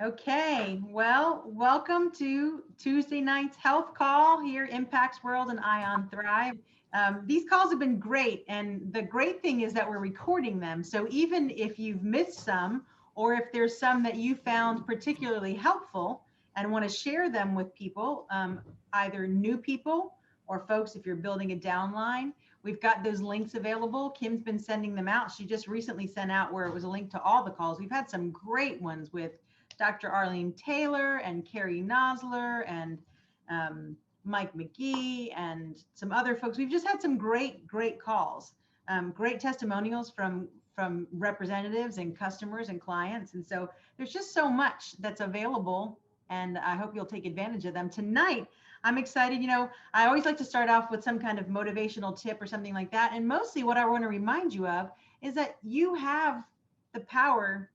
Okay, well, welcome to Tuesday night's health call here, Impacts World and Ion Thrive. These calls have been great, and the great thing is that we're recording them. So even if you've missed some, or if there's some that you found particularly helpful and want to share them with people, either new people or folks if you're building a downline, we've got those links available. Kim's been sending them out. She just recently sent out where it was a link to all the calls. We've had some great ones with Dr. Arlene Taylor and Carrie Nosler and Mike McGee and some other folks. We've just had some great calls, great testimonials from representatives and customers and clients. And so there's just so much that's available, and I hope you'll take advantage of them. Tonight, I'm excited. I always like to start off with some kind of motivational tip or something like that. And mostly what I want to remind you of is that you have the power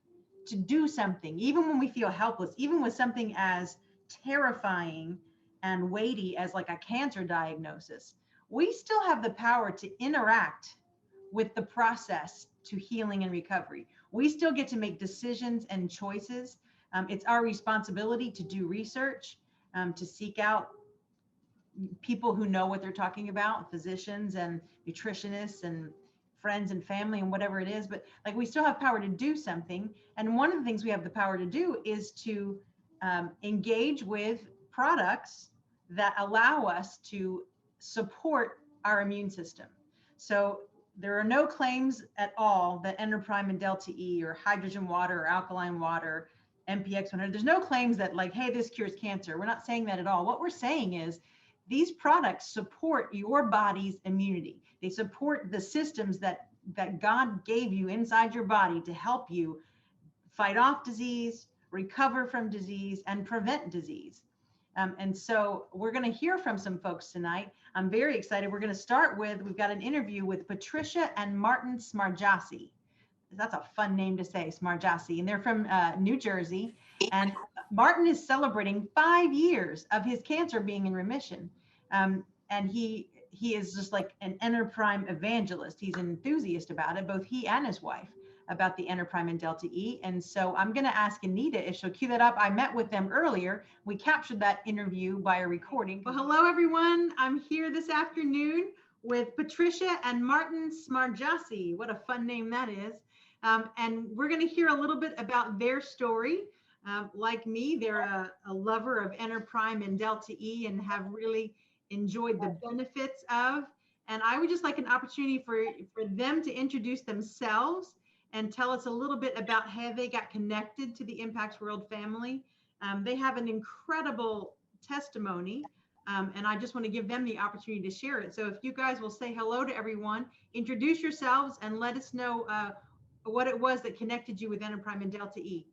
to do something, even when we feel helpless, even with something as terrifying and weighty as like a cancer diagnosis. We still have the power to interact with the process to healing and recovery. We still get to make decisions and choices. It's our responsibility to do research, to seek out people who know what they're talking about, physicians and nutritionists and friends and family and whatever it is, but like we still have power to do something. And one of the things we have the power to do is to engage with products that allow us to support our immune system. So there are no claims at all that Endoprime and Delta E or hydrogen water or alkaline water, MPX 100, there's no claims that like, hey, this cures cancer. We're not saying that at all. What we're saying is these products support your body's immunity. They support the systems that God gave you inside your body to help you fight off disease, recover from disease, and prevent disease. And so we're going to hear from some folks tonight. I'm very excited. We're going to start with, we've got an interview with Patricia and Martin Smargiassi. That's a fun name to say, Smargiassi. And they're from New Jersey. And Martin is celebrating 5 years of his cancer being in remission. And he is just like an Endoprime evangelist. He's an enthusiast about it, both he and his wife, about the Endoprime and Delta E. And so I'm going to ask Anita if she'll cue that up. I met with them earlier. We captured that interview by a recording. Well, hello, everyone. I'm here this afternoon with Patricia and Martin Smargiassi. What a fun name that is. And we're going to hear a little bit about their story. Like me, they're a lover of Endoprime and Delta E and have really enjoyed the benefits of. And I would just like an opportunity for them to introduce themselves and tell us a little bit about how they got connected to the Impacts World family. They have an incredible testimony, and I just want to give them the opportunity to share it. So if you guys will say hello to everyone, introduce yourselves, and let us know what it was that connected you with Endoprime and Delta E.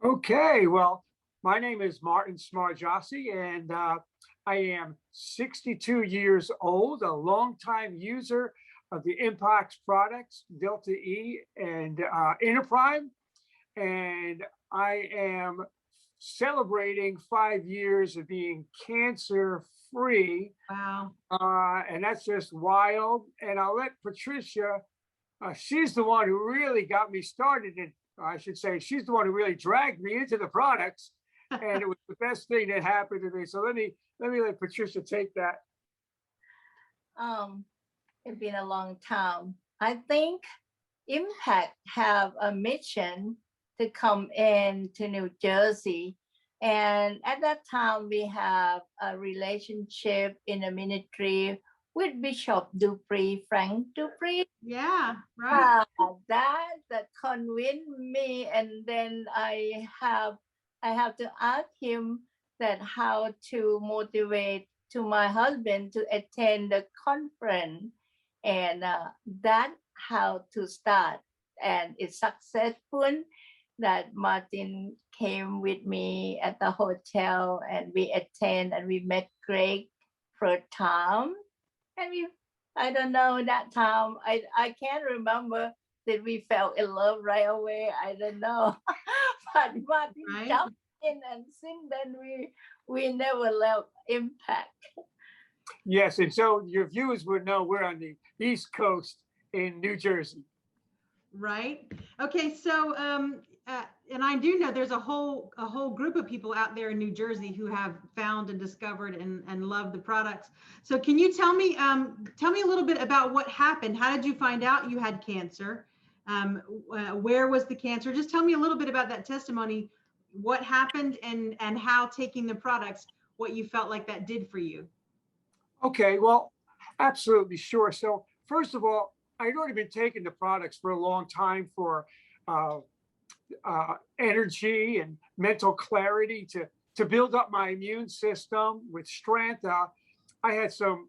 Okay, well, my name is Martin Smargiassi, and I am 62 years old, a longtime user of the Impacts products, Delta E and Endoprime, and I am celebrating 5 years of being cancer-free. Wow. And that's just wild. And I'll let Patricia, she's the one who really got me started, and I should say she's the one who really dragged me into the products, and it was the best thing that happened to me. So let me let Patricia take that. It's been a long time. I think Impact have a mission to come in to New Jersey. And at that time, we have a relationship in the ministry with Bishop Dupree, Frank Dupree. Yeah, right. That convinced me. And then I have to ask him that how to motivate to my husband to attend the conference, and that how to start, and it's successful. That Martin came with me at the hotel, and we attend, and we met Greg first time, and I don't know that time, I can't remember that we fell in love right away. I don't know, but Martin jumped in, and since then we never left Impact. Yes, and so your viewers would know we're on the East Coast in New Jersey. Right. Okay. So and I do know there's a whole group of people out there in New Jersey who have found and discovered and love the products. So can you tell me a little bit about what happened? How did you find out you had cancer? Where was the cancer? Just tell me a little bit about that testimony, what happened, and how taking the products, what you felt like that did for you. Okay, well, absolutely, sure. So first of all, I'd already been taking the products for a long time for energy and mental clarity to build up my immune system with strength. I had some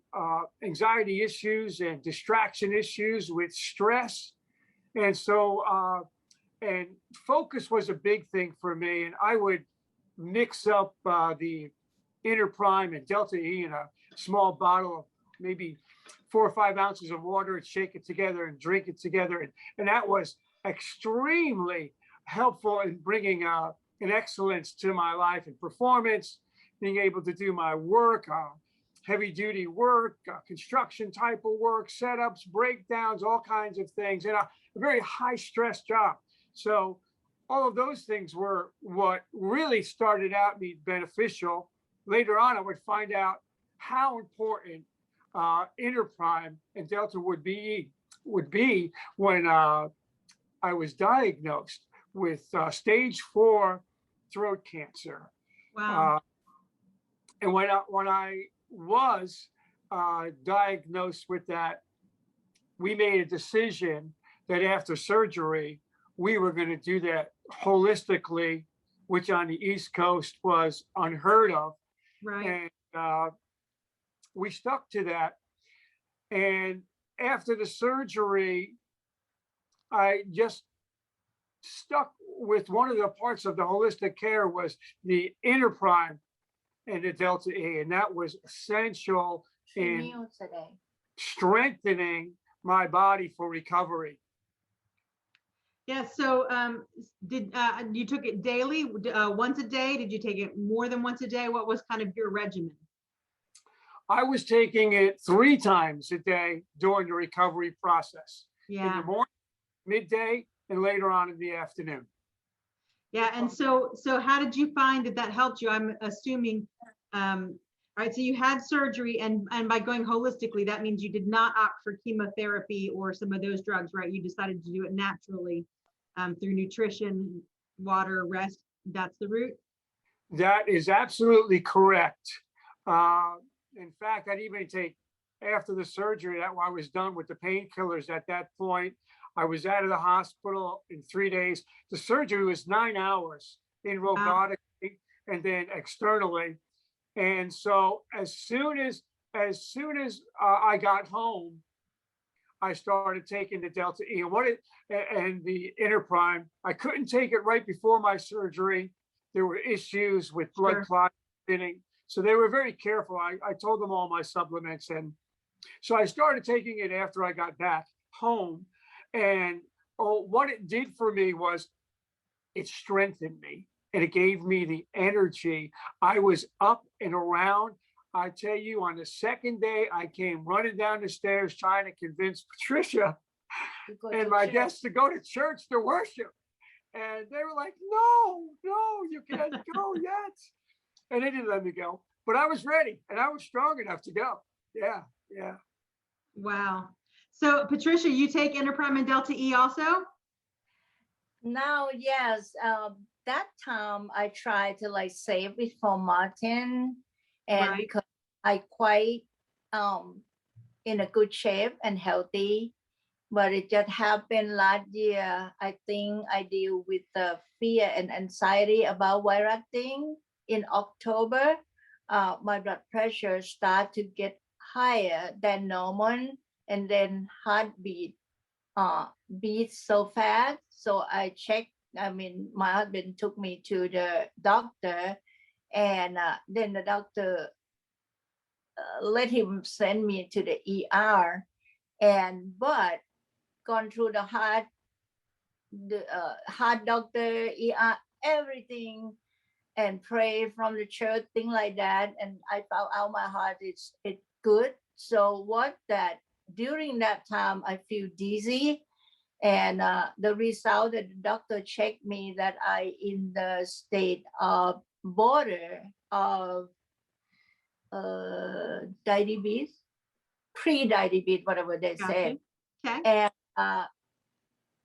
anxiety issues and distraction issues with stress. And so, and focus was a big thing for me. And I would mix up the Inner Prime and Delta E in a small bottle of maybe 4 or 5 ounces of water and shake it together and drink it together. And that was extremely helpful in bringing an excellence to my life and performance, being able to do my work, heavy duty work, construction type of work, setups, breakdowns, all kinds of things, and a very high stress job. So all of those things were what really started out being beneficial. Later on, I would find out how important Inner Prime and Delta would be when I was diagnosed with stage 4 throat cancer. Wow. And when I was diagnosed with that, we made a decision that after surgery, we were going to do that holistically, which on the East Coast was unheard of. Right. And we stuck to that. And after the surgery, I just stuck with one of the parts of the holistic care was the Inner Prime and the Delta E. And that was essential in strengthening my body for recovery. Yeah. So did you took it daily, once a day? Did you take it more than once a day? What was kind of your regimen? I was taking it 3 times a day during the recovery process. Yeah. In the morning, midday, and later on in the afternoon. Yeah. And so how did you find that helped you? I'm assuming, all right, so you had surgery, and by going holistically, that means you did not opt for chemotherapy or some of those drugs, right? You decided to do it naturally through nutrition, water, rest. That's the route? That is absolutely correct. In fact, I'd even take, after the surgery, that I was done with the painkillers at that point. I was out of the hospital in 3 days. The surgery was 9 hours in robotic and then externally. And so as soon as I got home, I started taking the Delta E and the Inner Prime. I couldn't take it right before my surgery. There were issues with blood clotting, thinning. So they were very careful. I told them all my supplements. And so I started taking it after I got back home. And what it did for me was it strengthened me and it gave me the energy. I was up and around. I tell you, on the second day, I came running down the stairs trying to convince Patricia and my guests to go to church to worship. And they were like, no, you can't go yet. And they didn't let me go. But I was ready and I was strong enough to go. Yeah. Wow. So Patricia, you take Inner Prime and Delta E also? Now, yes. That time I tried to save it for Martin, and because I quite in a good shape and healthy, but it just happened last year. I think I deal with the fear and anxiety about virus thing. In October, my blood pressure started to get higher than normal, and then heartbeat beats so fast. So I checked. My husband took me to the doctor, and then the doctor let him send me to the ER. But gone through the heart doctor, ER, everything, and pray from the church, thing like that. And I found out my heart is good. So during that time I feel dizzy And the result that the doctor checked me that I in the state of border of diabetes, pre-diabetes, whatever they Gotcha. say. Okay. And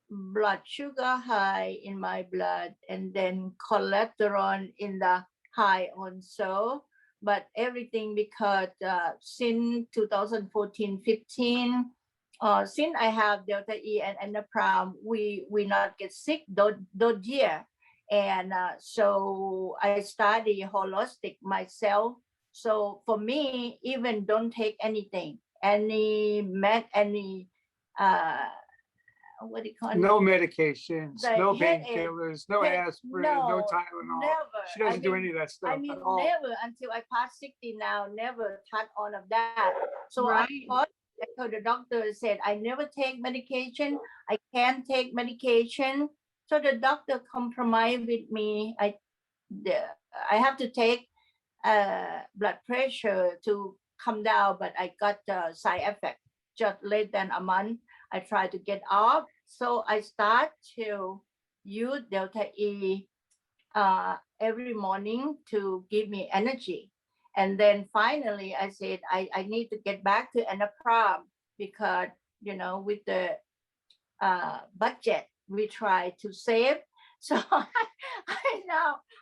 blood sugar high in my blood, and then cholesterol in the high also. But everything because since 2014-15, since I have Delta E and Enneagram, we not get sick those year. And so I study holistic myself. So for me, even don't take anything, any what do you call it? No medications, Like no headache, painkillers, no aspirin, no Tylenol. never. She doesn't do any of that stuff I mean, at all. never until I passed 60 now, never touch on of that. So Right. I told the doctor, said, I never take medication. I can't take medication. So the doctor compromised with me. I have to take blood pressure to come down, but I got side effect just less than a month. I tried to get off. So I start to use Delta E every morning to give me energy. And then finally I said, I need to get back to Enneagram because, you know, with the budget, we try to save. So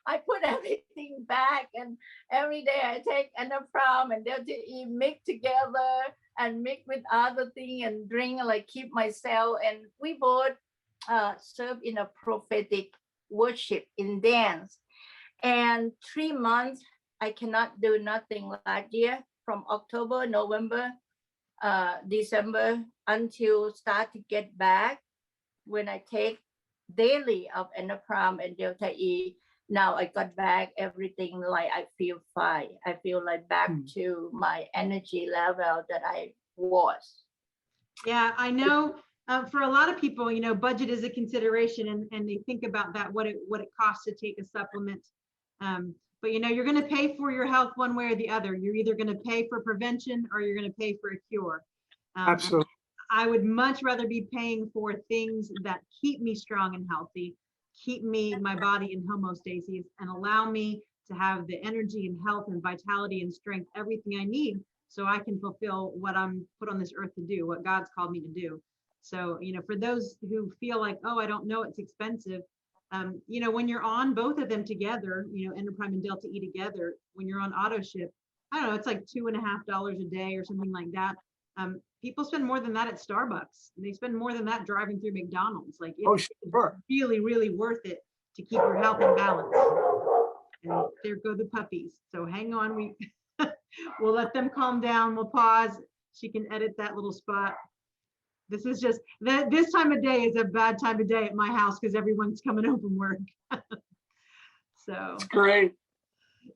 I put everything back, and every day I take Enneagram and Delta E mix together and mix with other thing and drink, like keep myself. And we both serve in a prophetic worship in dance. And 3 months, I cannot do nothing last year from October, November, December until start to get back when I take daily of Enneagram and Delta E. Now I got back everything, like I feel fine. I feel like back to my energy level that I was. Yeah, I know for a lot of people, you know, budget is a consideration, and they think about that, what it costs to take a supplement. But you know, you're going to pay for your health one way or the other. You're either going to pay for prevention or you're going to pay for a cure. Absolutely. I would much rather be paying for things that keep me strong and healthy, keep my body in homeostasis, and allow me to have the energy and health and vitality and strength, everything I need, so I can fulfill what I'm put on this earth to do, what God's called me to do. So, you know, for those who feel like, oh, I don't know, it's expensive. You know, when you're on both of them together, you know, Enneagram and Delta E together, when you're on auto ship, I don't know, it's like $2.50 a day or something like that. People spend more than that at Starbucks. They spend more than that driving through McDonald's. Like, it's really, really worth it to keep your health in balance. And there go the puppies. So hang on, we'll let them calm down. We'll pause. She can edit that little spot. This is just this time of day is a bad time of day at my house because everyone's coming home from work. So it's great.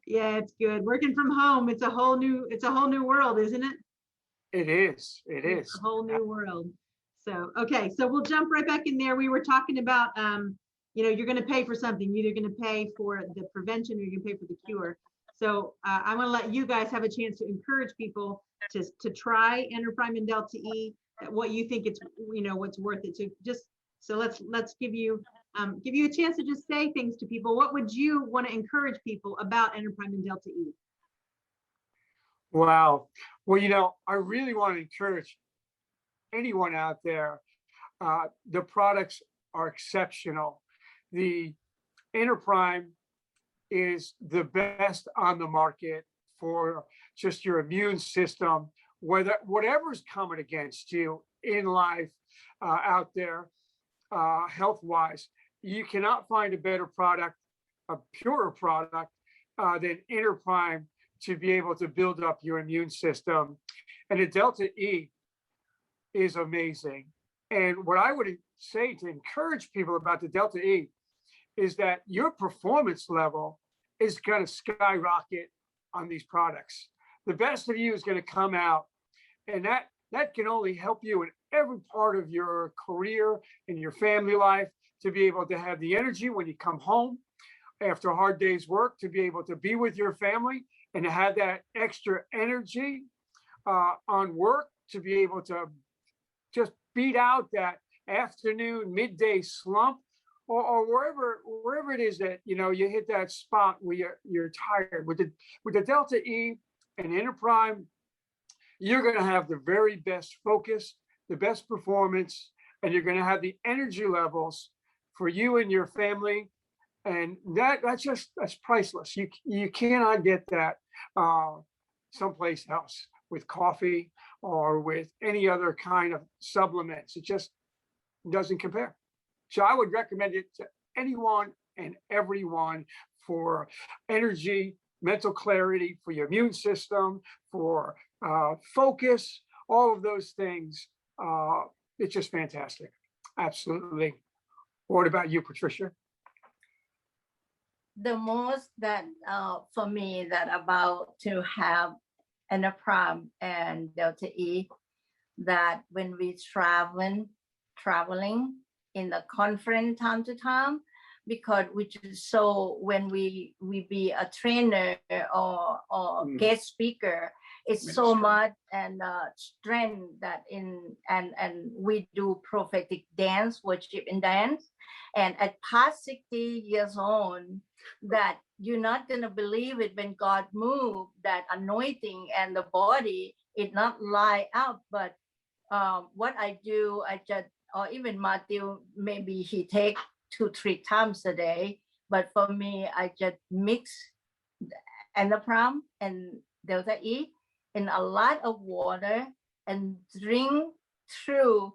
Yeah, it's good. Working from home, it's a whole new world, isn't it? It is. It's a whole new world. So, okay, so we'll jump right back in there. We were talking about, you know, you're going to pay for something. You're either going to pay for the prevention or you're going to pay for the cure. So I want to let you guys have a chance to encourage people to try Enneagram and Delta E, what you think it's, you know, what's worth it. So let's give you a chance to just say things to people. What would you want to encourage people about Enneagram and Delta E? Wow. Well, you know, I really want to encourage anyone out there. The products are exceptional. The Enneagram is the best on the market for just your immune system, whatever's coming against you in life out there, health-wise. You cannot find a better product, a purer product than Enneagram to be able to build up your immune system. And the Delta E is amazing. And what I would say to encourage people about the Delta E is that your performance level is going to skyrocket on these products. The best of you is going to come out, and that can only help you in every part of your career and your family life, to be able to have the energy when you come home after a hard day's work, to be able to be with your family and to have that extra energy on work, to be able to just beat out that afternoon, midday slump, or wherever it is that you hit that spot where you're tired. With the Delta E and Inner Prime, you're going to have the very best focus, the best performance, and you're going to have the energy levels for you and your family. And that's priceless. You cannot get that someplace else with coffee or with any other kind of supplements. It just doesn't compare. So I would recommend it to anyone and everyone for energy, mental clarity, for your immune system, for focus, all of those things. It's just fantastic. Absolutely. What about you, Patricia? The most that for me that about to have Anapram and Delta E, that when we traveling in the conference time to time, because which is so when we be a trainer or guest speaker, it's so much and strength that and we do prophetic dance, worship and dance. And at past 60 years old, that you're not gonna believe it when God moved, that anointing and the body, it not lie up. But what I do, I just, or even Matthew, maybe he take 2-3 times a day. But for me, I just mix Anapram and Delta E in a lot of water and drink through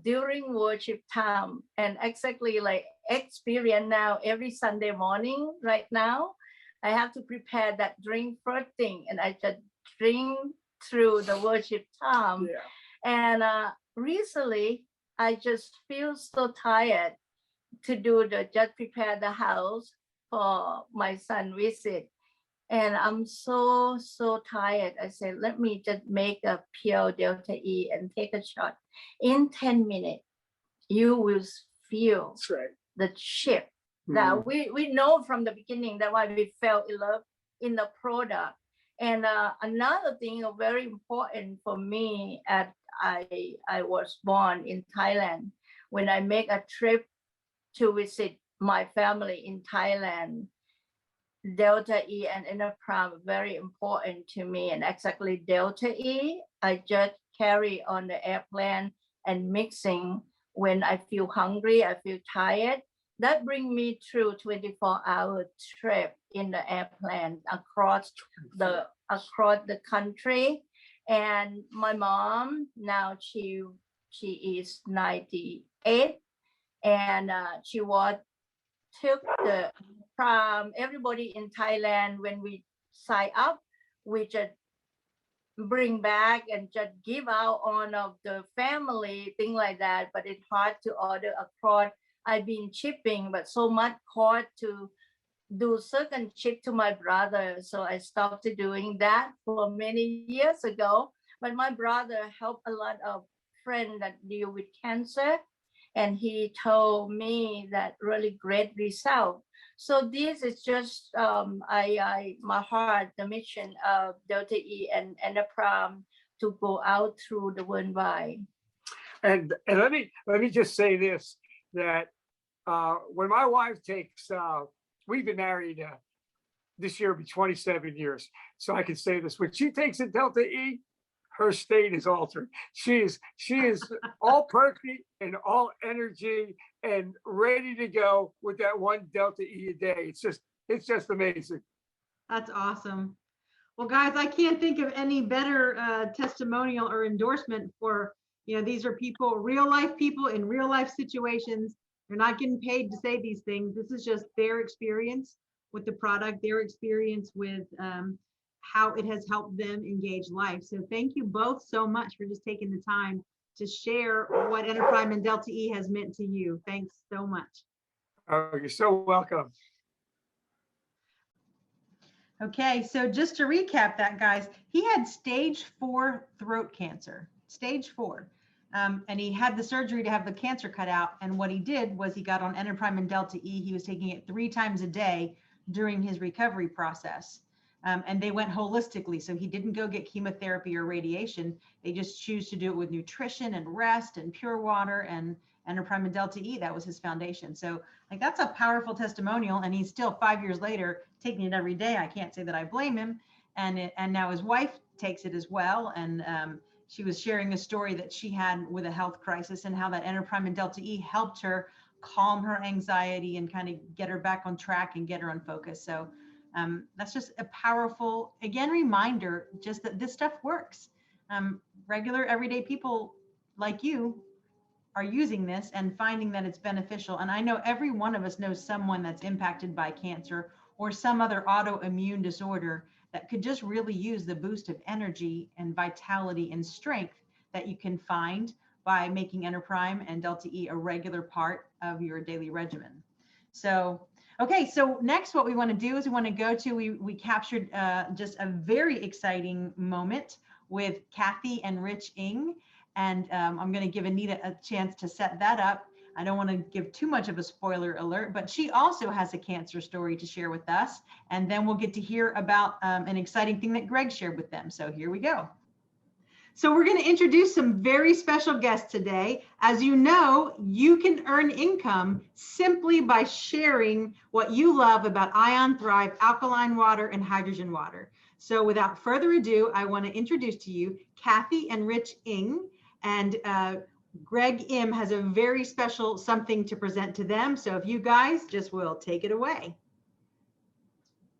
during worship time, and exactly like experience now every Sunday morning. Right now, I have to prepare that drink first thing, and I just drink through the worship time. Yeah. And recently, I just feel so tired to do just prepare the house for my son visit. And I'm so tired. I said, let me just make a pure Delta E and take a shot. In 10 minutes, you will feel the shift. That we know from the beginning, that why we fell in love in the product. And another thing very important for me, I was born in Thailand. When I make a trip to visit my family in Thailand, Delta E and Anapram are very important to me. And exactly Delta E, I just carry on the airplane and mixing when I feel hungry, I feel tired. That brings me through 24-hour trip in the airplane across the country. And my mom, now she is 98, and she took the from everybody in Thailand. When we sign up, we just bring back and just give out on of the family, thing like that. But it's hard to order across. I've been shipping, but so much hard to do certain ship to my brother. So I stopped doing that for many years ago. But my brother helped a lot of friends that deal with cancer. And he told me that really great result. So this is just my heart, the mission of Delta E and Anapram to go out through the worldwide. And let me just say this, that when my wife takes, we've been married this year will be 27 years, so I can say this, when she takes a Delta E, her state is altered. She is all perky and all energy and ready to go with that one Delta E a day. It's just amazing. That's awesome. Well, guys, I can't think of any better testimonial or endorsement for, these are people, real life people in real life situations. They're not getting paid to say these things. This is just their experience with the product, their experience with how it has helped them engage life. So thank you both so much for just taking the time to share what Anapram and Delta E has meant to you. Thanks so much. Oh, you're so welcome. Okay, so just to recap that, guys, he had stage 4 throat cancer, stage 4. And he had the surgery to have the cancer cut out. And what he did was he got on Anapram and Delta E. He was taking it 3 times a day during his recovery process. And they went holistically. So he didn't go get chemotherapy or radiation. They just choose to do it with nutrition and rest and pure water and Enterprise and Delta E. That was his foundation. So like that's a powerful testimonial. And he's still 5 years later taking it every day. I can't say that I blame him. And now his wife takes it as well. And she was sharing a story that she had with a health crisis and how that Enterprise and Delta E helped her calm her anxiety and kind of get her back on track and get her on focus. So that's just a powerful, again, reminder just that this stuff works. Regular everyday people like you are using this and finding that it's beneficial. And I know every one of us knows someone that's impacted by cancer or some other autoimmune disorder that could just really use the boost of energy and vitality and strength that you can find by making Enterprise and Delta E a regular part of your daily regimen. So, okay, so next what we want to do is we want to go to, we captured just a very exciting moment with Kathy and Rich Ng. And I'm going to give Anita a chance to set that up. I don't want to give too much of a spoiler alert, but she also has a cancer story to share with us. And then we'll get to hear about an exciting thing that Greg shared with them. So here we go. So we're going to introduce some very special guests today. As you know, you can earn income simply by sharing what you love about Ion Thrive alkaline water and hydrogen water. So without further ado, I want to introduce to you Kathy and Rich Ng. And Greg Im has a very special something to present to them. So if you guys just will take it away.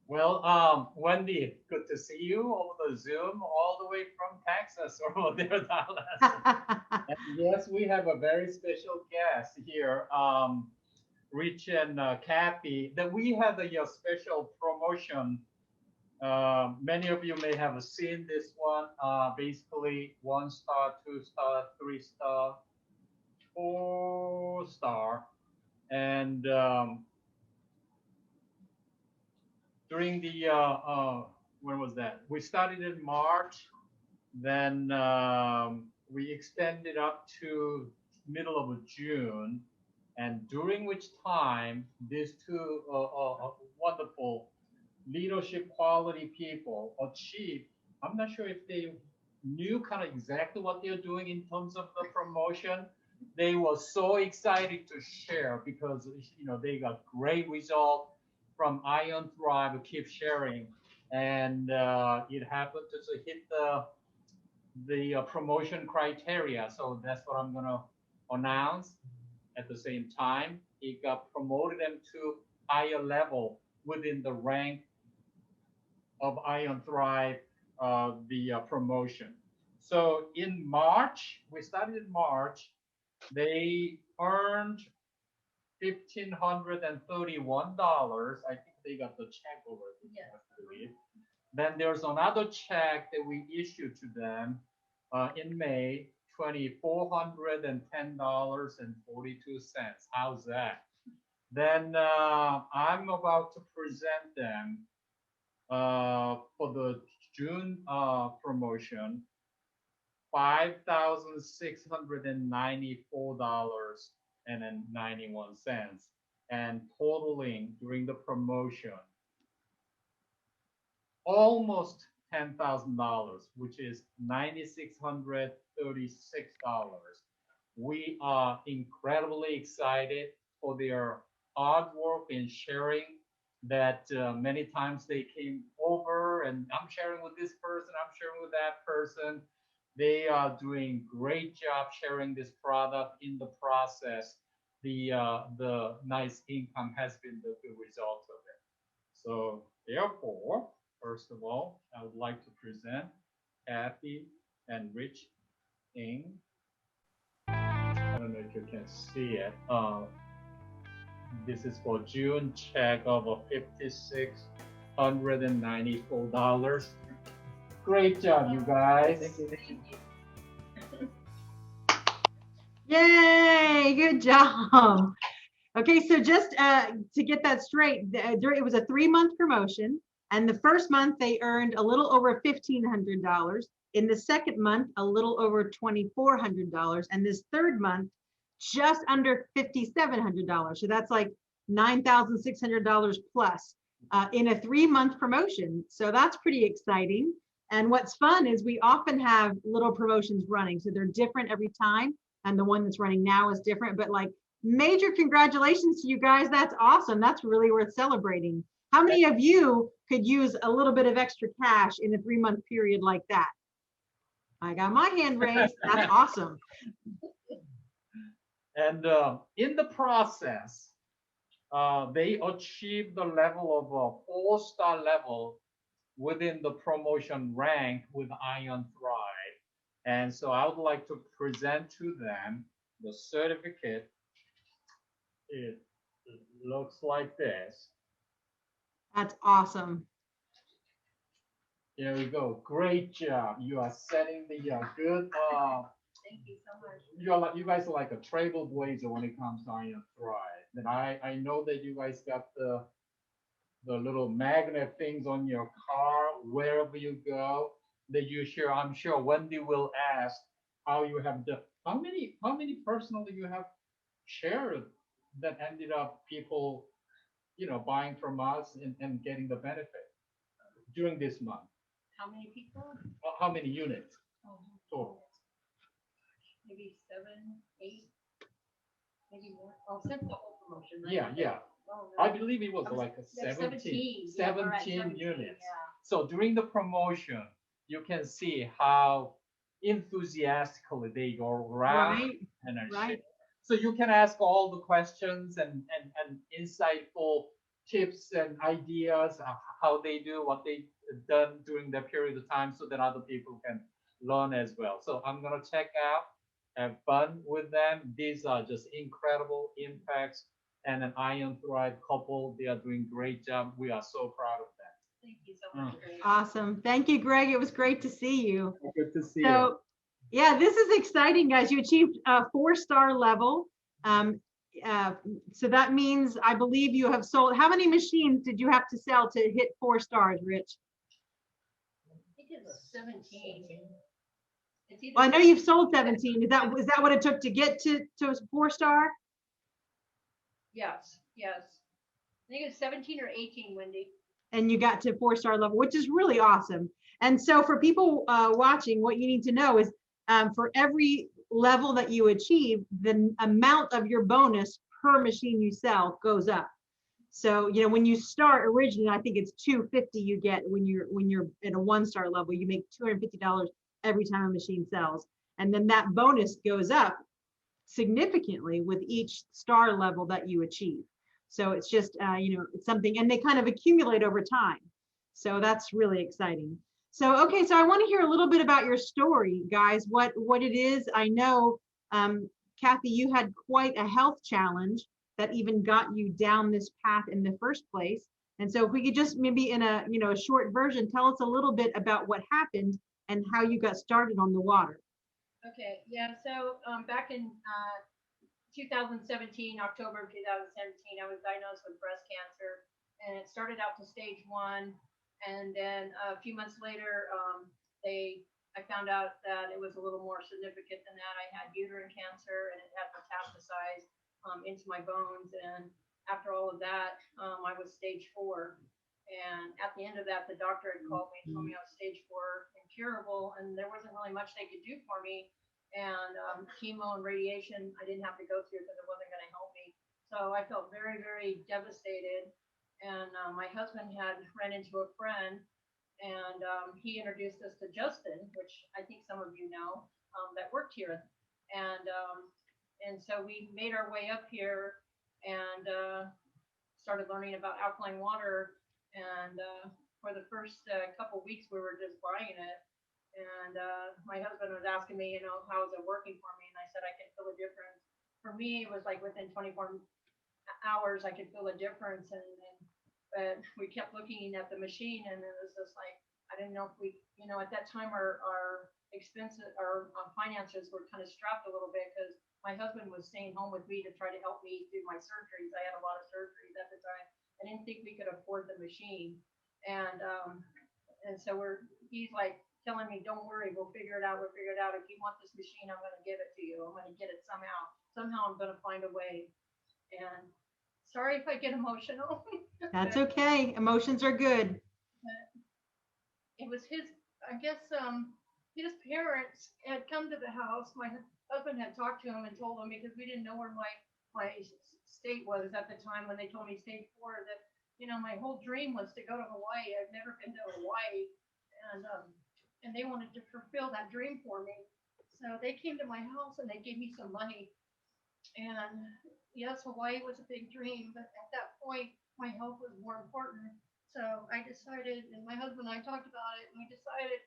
Well, Wendy, good to see you over the Zoom all the way from Texas or over there, Dallas. And yes, we have a very special guest here, Rich and Kathy, that we have a special promotion. Many of you may have seen this one, basically 1-star, 2-star, 3-star, 4-star. And during the, when was that? We started in March, then we extended up to middle of June. And during which time, these two wonderful leadership quality people achieved, I'm not sure if they knew kind of exactly what they're doing in terms of the promotion. They were so excited to share because, you know, they got great result from Ion Thrive, keep sharing. And it happened to hit the promotion criteria. So that's what I'm gonna announce. At the same time, it got promoted them to higher level within the rank of Ion Thrive, the promotion. So in March, we started in March, they earned $1,531. I think they got the check already. Yeah. I believe. Then there's another check that we issued to them in May, $2,410.42. How's that? Then I'm about to present them for the June promotion, $5,694.91, and totaling during the promotion almost $10,000, which is $9,636. We are incredibly excited for their hard work in sharing that many times they came over and I'm sharing with this person, I'm sharing with that person. They are doing great job sharing this product. In the process, the nice income has been the result of it. So therefore, first of all, I would like to present Kathy and Rich Ng. I don't know if you can see it. This is for June check of $5,694. Great job, you guys. Thank you. Yay, good job. Okay, so just to get that straight, it was a 3-month promotion, and the first month they earned a little over $1,500. In the second month, a little over $2,400, and this third month, just under $5,700. So that's like $9,600 plus. in a 3-month promotion. So that's pretty exciting. And what's fun is we often have little promotions running. So they're different every time. And the one that's running now is different, but like major congratulations to you guys. That's awesome. That's really worth celebrating. How many of you could use a little bit of extra cash in a 3-month period like that? I got my hand raised. That's awesome. And in the process, they achieved the level of a 4-star level within the promotion rank with Ion Thrive. And so I would like to present to them the certificate. It looks like this. That's awesome. There we go. Great job. You are setting the good. Thank you so much. You guys are like a trailblazer when it comes to Ion Thrive. And I know that you guys got the little magnet things on your car wherever you go. That you share. I'm sure Wendy will ask how you have how many personally you have shared that ended up people buying from us and getting the benefit during this month. How many people? How many units Oh, total? maybe 7, 8, maybe more. Oh, since the whole promotion. Right? Yeah. Oh, I believe it was like a yeah, 17 Yeah, all right, 17 units. Yeah. So during the promotion, you can see how enthusiastically they go around Right. and are Right. sharing. So you can ask all the questions and insightful tips and ideas of how they do what they done during that period of time so that other people can learn as well. So I'm gonna check out, have fun with them. These are just incredible impacts and an Ion Thrive couple. They are doing great job. We are so proud of them. Thank you so much, Greg. Awesome. Thank you, Greg. It was great to see you. Good to see you. So, yeah, this is exciting, guys. You achieved a 4-star level. So that means I believe you have sold. How many machines did you have to sell to hit 4 stars, Rich? I think it was 17. It's either Well, I know you've sold 17. Is that what it took to get to a 4-star? Yes. I think it was 17 or 18, Wendy. And you got to 4-star level, which is really awesome. And so for people watching, what you need to know is for every level that you achieve, the amount of your bonus per machine you sell goes up. So, when you start originally, I think it's $250 you get when you're at a 1-star level, you make $250 every time a machine sells. And then that bonus goes up significantly with each star level that you achieve. So it's just, it's something, and they kind of accumulate over time. So that's really exciting. So, okay, so I want to hear a little bit about your story, guys, what it is. I know, Kathy, you had quite a health challenge that even got you down this path in the first place. And so if we could just maybe in a short version, tell us a little bit about what happened and how you got started on the water. Okay, yeah, so back in 2017, October of 2017, I was diagnosed with breast cancer, and it started out to stage 1, and then a few months later, I found out that it was a little more significant than that. I had uterine cancer, and it had metastasized into my bones, and after all of that, I was stage 4. And at the end of that, the doctor had called me and told me I was stage 4 incurable, and there wasn't really much they could do for me. And chemo and radiation, I didn't have to go through because it wasn't going to help me. So I felt very, very devastated. And my husband had ran into a friend, and he introduced us to Justin, which I think some of you know, that worked here. And so we made our way up here and started learning about alkaline water. And for the first couple weeks, we were just buying it. And my husband was asking me, how is it working for me? And I said, I can feel a difference. For me, it was like within 24 hours, I could feel a difference. But we kept looking at the machine, and it was just like, I didn't know if we, at that time, our expenses, our finances were kind of strapped a little bit because my husband was staying home with me to try to help me do my surgeries. I had a lot of surgeries at the time. I didn't think we could afford the machine. And so he's like, telling me, don't worry, we'll figure it out. If you want this machine, I'm going to give it to you. I'm going to get it somehow. I'm going to find a way. And sorry if I get emotional. That's okay. Emotions are good. It was his, I guess, his parents had come to the house. My husband had talked to him and told him, because we didn't know where my state was at the time when they told me stage 4, that, my whole dream was to go to Hawaii. I've never been to Hawaii, and they wanted to fulfill that dream for me. So they came to my house and they gave me some money. And yes, Hawaii was a big dream, but at that point, my health was more important. So I decided, and my husband and I talked about it, and we decided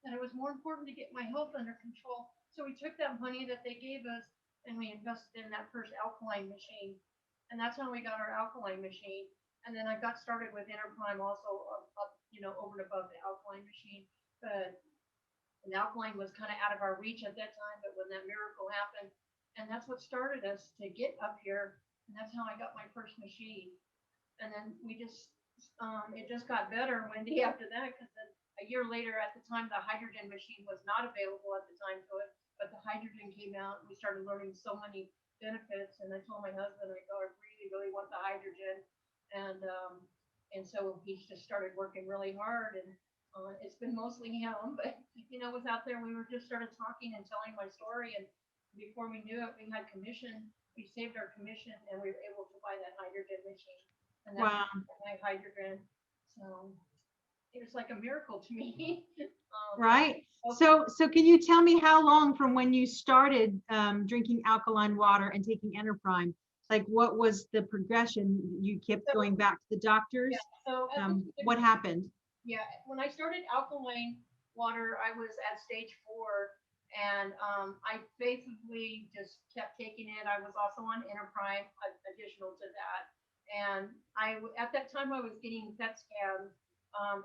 that it was more important to get my health under control. So we took that money that they gave us and we invested in that first alkaline machine. And that's how we got our alkaline machine. And then I got started with Interprime also, over and above the alkaline machine. But the alkaline was kind of out of our reach at that time. But when that miracle happened, and that's what started us to get up here. And that's how I got my first machine. And then we just, it just got better, Wendy, after that, because then a year later, at the time, the hydrogen machine was not available at the time to it, but the hydrogen came out, and we started learning so many benefits. And I told my husband, I go, I really, really want the hydrogen, and so he just started working really hard, and it's been mostly him, but was out there. We were just started talking and telling my story, and before we knew it, we had commission. We saved our commission, and we were able to buy that hydrogen machine, and that's Wow. my hydrogen. So it was like a miracle to me. Right. So can you tell me how long from when you started drinking alkaline water and taking Enterprime? Like, what was the progression? You kept going back to the doctors? Yeah, so What happened? Yeah, when I started alkaline water, I was at stage 4, and I faithfully just kept taking it. I was also on Enterprime, additional to that, and at that time I was getting PET scans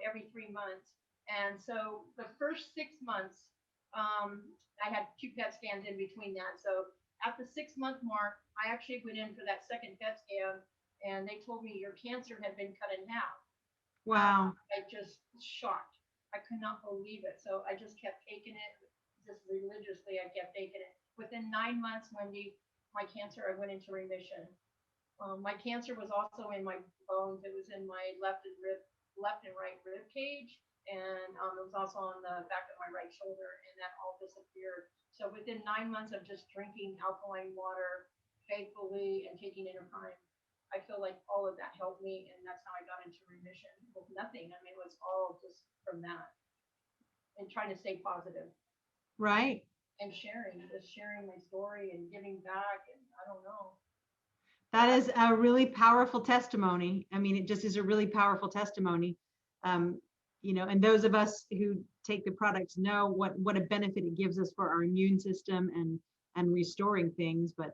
every 3 months, and so the first 6 months, I had 2 PET scans in between that. So at the 6-month mark, I actually went in for that second PET scan, and they told me your cancer had been cut in half. Wow. I just was shocked. I could not believe it. So I just kept taking it, just religiously. I kept taking it. Within 9 months, Wendy, my cancer, I went into remission. My cancer was also in my bones. It was in my left and right rib cage, and it was also on the back of my right shoulder, and that all disappeared. So within 9 months of just drinking alkaline water faithfully and taking Interprime, I feel like all of that helped me, and that's how I got into remission with nothing. I mean, it was all just from that, and trying to stay positive. Right. And sharing my story and giving back, and I don't know. That is a really powerful testimony. I mean, it just is a really powerful testimony. And those of us who take the products know what a benefit it gives us for our immune system and restoring things. But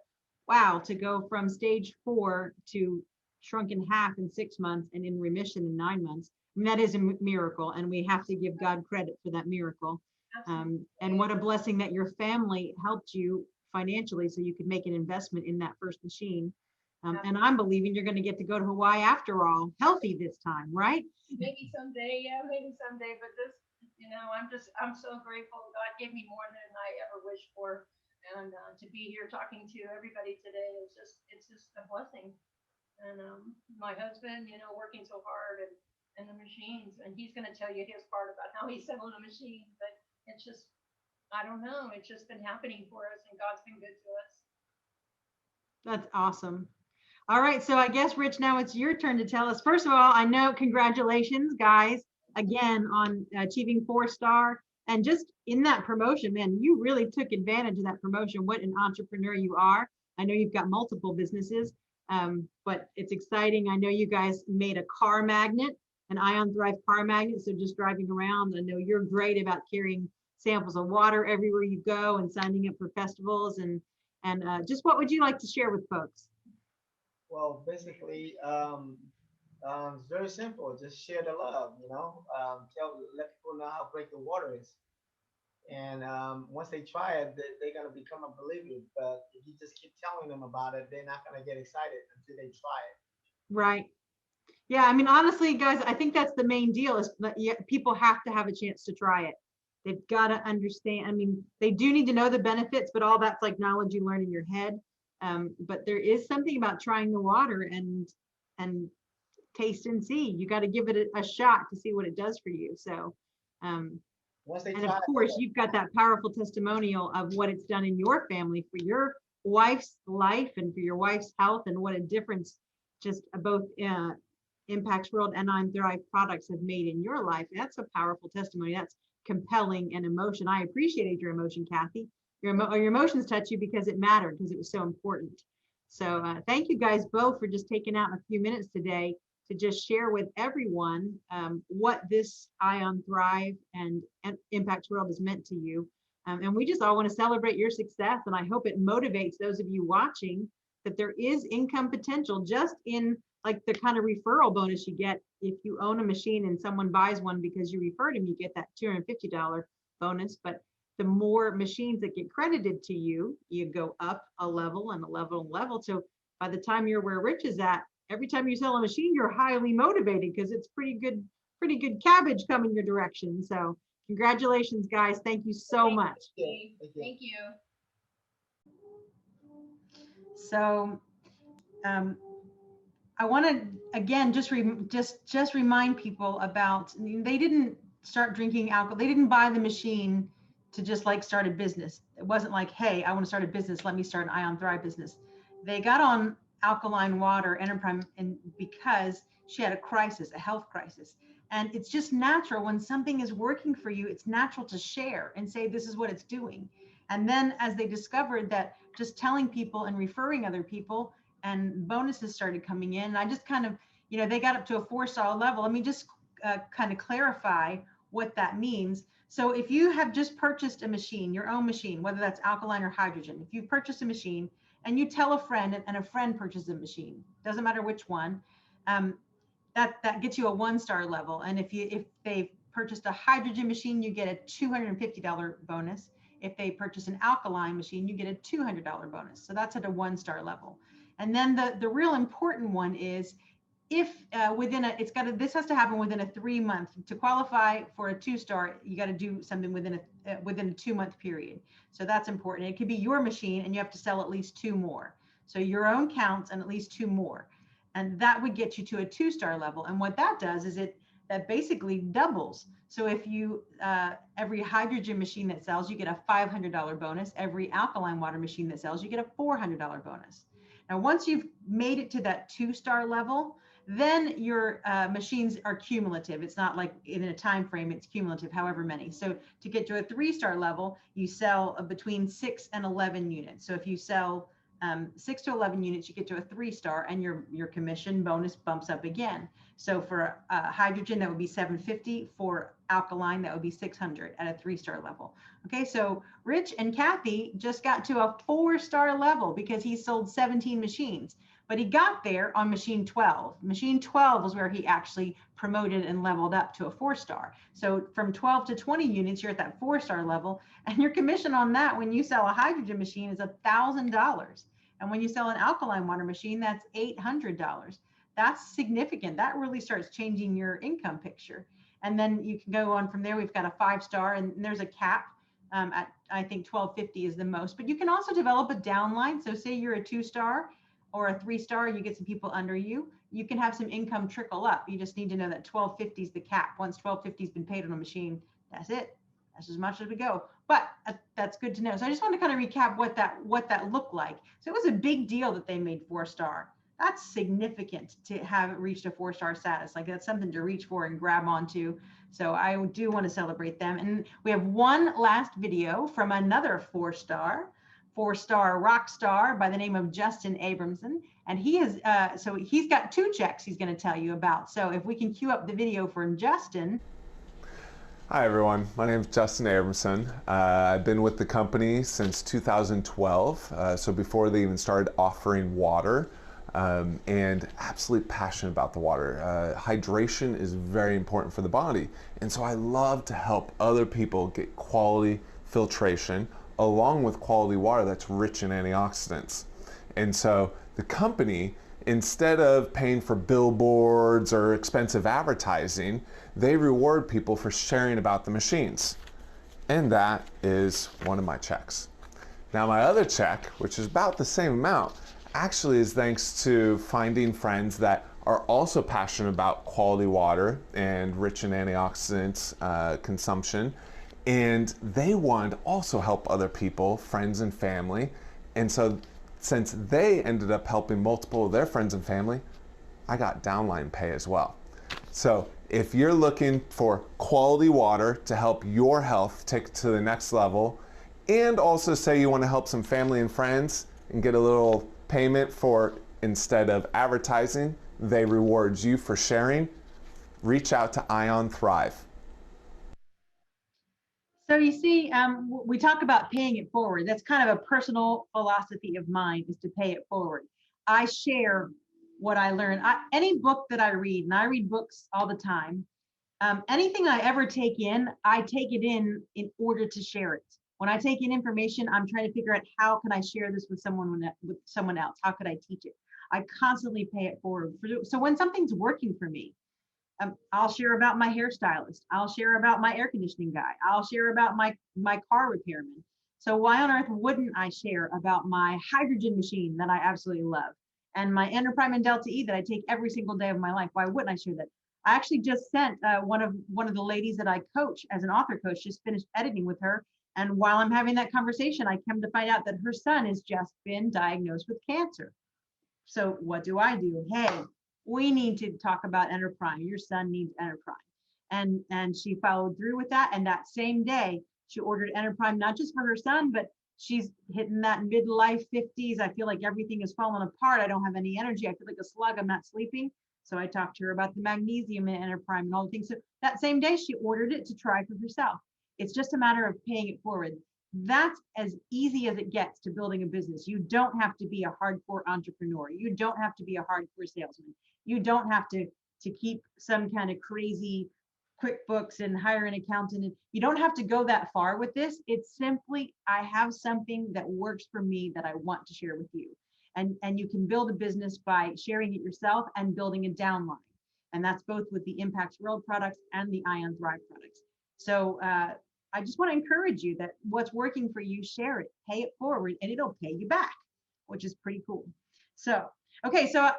wow, to go from stage 4 to shrunk in half in 6 months and in remission in 9 months, I mean, that is a miracle, and we have to give God credit for that miracle. And what a blessing that your family helped you financially so you could make an investment in that first machine. And I'm believing you're going to get to go to Hawaii after all, healthy this time, right? Maybe someday, yeah, maybe someday. But this, I'm so grateful. God gave me more than I ever wished for, and to be here talking to everybody today is it's just a blessing. And my husband, working so hard and the machines, and he's going to tell you his part about how he settled the machine. But it's just, I don't know. It's just been happening for us, and God's been good to us. That's awesome. All right, so I guess, Rich, now it's your turn to tell us. First of all, I know, congratulations, guys, again, on achieving 4-star. And just in that promotion, man, you really took advantage of that promotion. What an entrepreneur you are. I know you've got multiple businesses, but it's exciting. I know you guys made a car magnet, an Ion Thrive car magnet. So just driving around, I know you're great about carrying samples of water everywhere you go and signing up for festivals. And just what would you like to share with folks? Well, basically, it's very simple. Just share the love, let people know how great the water is. And once they try it, they're going to become a believer. But if you just keep telling them about it, they're not going to get excited until they try it. Right. Yeah. I mean, honestly, guys, I think that's the main deal is that people have to have a chance to try it. They've got to understand. I mean, they do need to know the benefits, but all that's like knowledge you learn in your head. But there is something about trying the water and taste and see. You got to give it a shot to see what it does for you. So, Once they and try of it, course, you've got that powerful testimonial of what it's done in your family for your wife's life and for your wife's health, and what a difference just both Impacts World and I'm Thrive products have made in your life. That's a powerful testimony. That's compelling and emotion. I appreciated your emotion, Kathy. Your emotions touch you because it mattered, because it was so important. So thank you guys both for just taking out a few minutes today to just share with everyone what this Ion Thrive and Impact World has meant to you. And we just all want to celebrate your success. And I hope it motivates those of you watching that there is income potential just in like the kind of referral bonus you get if you own a machine and someone buys one because you referred them, you get that $250 bonus. But the more machines that get credited to you, you go up a level and a level and level. So by the time you're where Rich is at, every time you sell a machine, you're highly motivated because it's pretty good cabbage coming your direction. So congratulations, guys. Thank you so much. Thank you. So I want to again just remind people about, they didn't start drinking alcohol. They didn't buy the machine to just like start a business. It wasn't like, hey, I want to start a business. Let me start an Ion Thrive business. They got on alkaline water enterprise and because she had a crisis, a health crisis. And it's just natural when something is working for you, it's natural to share and say, this is what it's doing. And then as they discovered that just telling people and referring other people, and bonuses started coming in. And I just kind of, they got up to a 4-star level. Let me just kind of clarify what that means. So if you have just purchased a machine, your own machine, whether that's alkaline or hydrogen, if you purchase a machine and you tell a friend and a friend purchases a machine, doesn't matter which one, that gets you a 1-star level. And if they've purchased a hydrogen machine, you get a $250 bonus. If they purchase an alkaline machine, you get a $200 bonus. So that's at a 1-star level. And then the real important one is if this has to happen within a 3-month. To qualify for a 2-star, you got to do something within a 2-month period. So that's important. It could be your machine and you have to sell at least 2 more. So your own counts and at least 2 more. And that would get you to a 2-star level. And what that does is that basically doubles. So if you, every hydrogen machine that sells, you get a $500 bonus. Every alkaline water machine that sells, you get a $400 bonus. Now, once you've made it to that 2-star level, then your machines are cumulative. It's not like in a time frame, it's cumulative, however many. So to get to a 3-star level, you sell between 6 and 11 units. So if you sell 6 to 11 units, you get to a 3-star and your commission bonus bumps up again. So for hydrogen, that would be $750. For alkaline, that would be $600 at a 3-star level. Okay, so Rich and Kathy just got to a 4-star level because he sold 17 machines, but he got there on machine 12. Machine 12 was where he actually promoted and leveled up to a 4-star. So from 12 to 20 units, you're at that 4-star level, and your commission on that when you sell a hydrogen machine is $1,000. And when you sell an alkaline water machine, that's $800. That's significant. That really starts changing your income picture. And then you can go on from there. We've got a 5-star and there's a cap at, I think, $1,250 is the most, but you can also develop a downline. So say you're a 2-star or a 3-star, you get some people under you, you can have some income trickle up. You just need to know that $1,250 is the cap. Once $1,250 has been paid on a machine, that's it. That's as much as we go. But that's good to know. So I just want to kind of recap what that looked like. So it was a big deal that they made 4-star. That's significant to have reached a 4-star status. Like that's something to reach for and grab onto. So I do want to celebrate them. And we have one last video from another 4-star rock star by the name of Justin Abramson. And he is, so he's got 2 checks he's going to tell you about. So if we can cue up the video for Justin. Hi everyone, my name is Justin Abramson. I've been with the company since 2012, so before they even started offering water, and absolutely passionate about the water. Hydration is very important for the body, and so I love to help other people get quality filtration along with quality water that's rich in antioxidants. And so the company, instead of paying for billboards or expensive advertising, they reward people for sharing about the machines. And that is one of my checks. Now my other check, which is about the same amount, actually is thanks to finding friends that are also passionate about quality water and rich in antioxidants consumption. And they want to also help other people, friends and family. And so since they ended up helping multiple of their friends and family, I got downline pay as well. So if you're looking for quality water to help your health take it to the next level, and also say you want to help some family and friends and get a little payment for, instead of advertising, they reward you for sharing, reach out to Ion Thrive. So you see, we talk about paying it forward. That's kind of a personal philosophy of mine, is to pay it forward. I share what I learn. Any book that I read, and I read books all the time, anything I ever take in, I take it in order to share it. When I take in information, I'm trying to figure out how can I share this with someone else? How could I teach it? I constantly pay it forward. So when something's working for me, I'll share about my hairstylist. I'll share about my air conditioning guy. I'll share about my car repairman. So why on earth wouldn't I share about my hydrogen machine that I absolutely love, and my Enterprime and Delta E that I take every single day of my life? Why wouldn't I share that? I actually just sent one of the ladies that I coach as an author coach, just finished editing with her. And while I'm having that conversation, I come to find out that her son has just been diagnosed with cancer. So what do? Hey, we need to talk about Enterprime. Your son needs Enterprime. And she followed through with that. And that same day, she ordered Enterprime, not just for her son, but she's hitting that midlife 50s. I feel like everything is falling apart. I don't have any energy. I feel like a slug. I'm not sleeping. So I talked to her about the magnesium in Enterprime and all the things. So that same day, she ordered it to try for herself. It's just a matter of paying it forward. That's as easy as it gets to building a business. You don't have to be a hardcore entrepreneur. You don't have to be a hardcore salesman. You don't have to keep some kind of crazy QuickBooks and hire an accountant. You don't have to go that far with this. It's simply, I have something that works for me that I want to share with you. And you can build a business by sharing it yourself and building a downline. And that's both with the Impacts World products and the Ion Thrive products. So I just want to encourage you that what's working for you, share it, pay it forward, and it'll pay you back, which is pretty cool. So, okay, so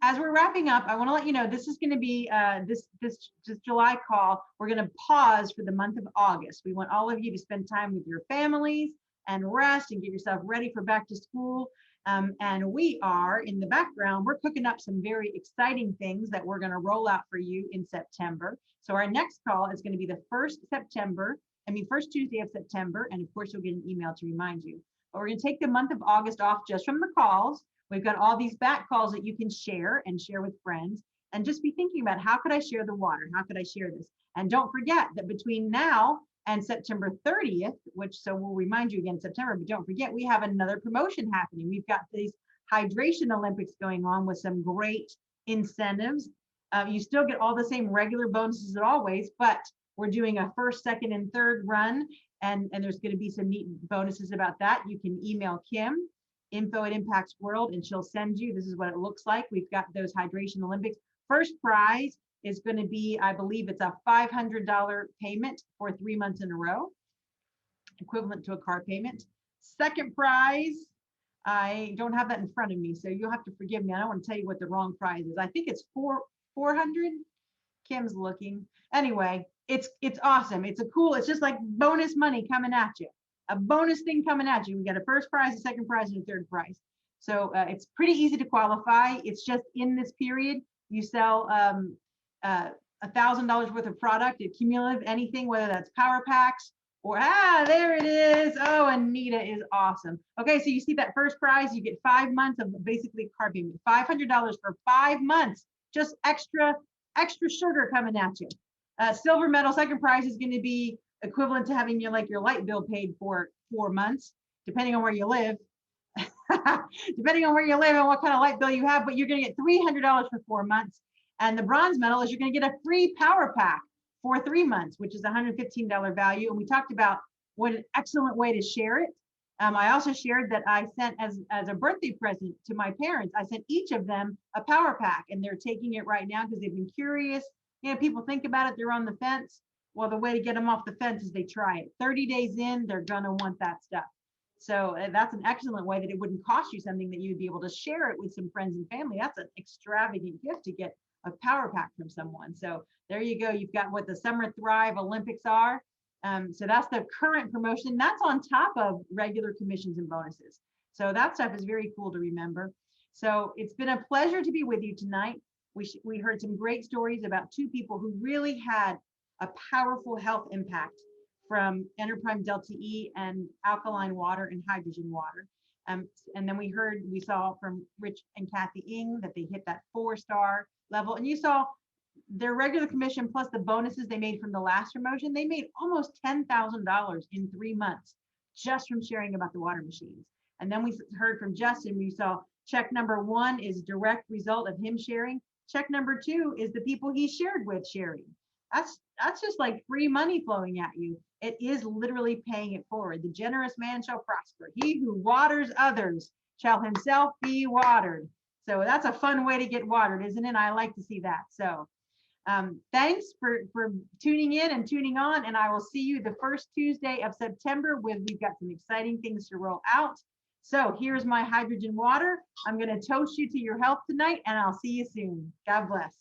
as we're wrapping up, I want to let you know this is going to be this July call. We're going to pause for the month of August. We want all of you to spend time with your families and rest and get yourself ready for back to school. And we are in the background, we're cooking up some very exciting things that we're going to roll out for you in September. So our next call is going to be the first Tuesday of September. And of course, you'll get an email to remind you. But we're going to take the month of August off just from the calls. We've got all these back calls that you can share and share with friends, and just be thinking about, how could I share the water? How could I share this? And don't forget that between now and September 30th, so we'll remind you again in September, but don't forget, we have another promotion happening. We've got these hydration Olympics going on with some great incentives. You still get all the same regular bonuses as always, but we're doing a first, second, and third run, and there's going to be some neat bonuses about that. You can email Kim, info@Impacts World, and she'll send you, this is what it looks like. We've got those hydration Olympics. First prize is going to be, I believe it's a $500 payment for 3 months in a row, equivalent to a car payment. Second prize, I don't have that in front of me, so you'll have to forgive me. I don't want to tell you what the wrong prize is. I think it's 400. Kim's looking. Anyway, it's awesome. It's just like bonus money coming at you. A bonus thing coming at you. We got a first prize, a second prize, and a third prize. So it's pretty easy to qualify. It's just in this period, you sell $1,000 worth of product, a cumulative anything, whether that's power packs or, there it is. Oh, Anita is awesome. Okay, so you see that first prize, you get 5 months of basically car payment, $500 for 5 months, just extra sugar coming at you. Silver medal, second prize is going to be equivalent to having your light bill paid for 4 months, depending on where you live. Depending on where you live and what kind of light bill you have, but you're going to get $300 for 4 months. And the bronze medal is you're going to get a free power pack for 3 months, which is $115 value. And we talked about what an excellent way to share it. I also shared that I sent as a birthday present to my parents, I sent each of them a power pack, and they're taking it right now because they've been curious. People think about it, they're on the fence. Well, the way to get them off the fence is they try it. 30 days in, they're going to want that stuff. So that's an excellent way that it wouldn't cost you something, that you'd be able to share it with some friends and family. That's an extravagant gift to get a power pack from someone. So there you go. You've got what the Summer Thrive Olympics are. So that's the current promotion. That's on top of regular commissions and bonuses. So that stuff is very cool to remember. So it's been a pleasure to be with you tonight. We heard some great stories about two people who really had a powerful health impact from Enterprime Delta E and alkaline water and hydrogen water. And then we saw from Rich and Kathy Ng that they hit that 4-star level. And you saw their regular commission plus the bonuses they made from the last promotion. They made almost $10,000 in 3 months just from sharing about the water machines. And then we heard from Justin, we saw check number 1 is direct result of him sharing. Check number 2 is the people he shared with sharing. That's just like free money flowing at you. It is literally paying it forward. The generous man shall prosper. He who waters others shall himself be watered. So that's a fun way to get watered, isn't it? I like to see that. So thanks for tuning in and tuning on. And I will see you the first Tuesday of September when we've got some exciting things to roll out. So here's my hydrogen water. I'm going to toast you to your health tonight, and I'll see you soon. God bless.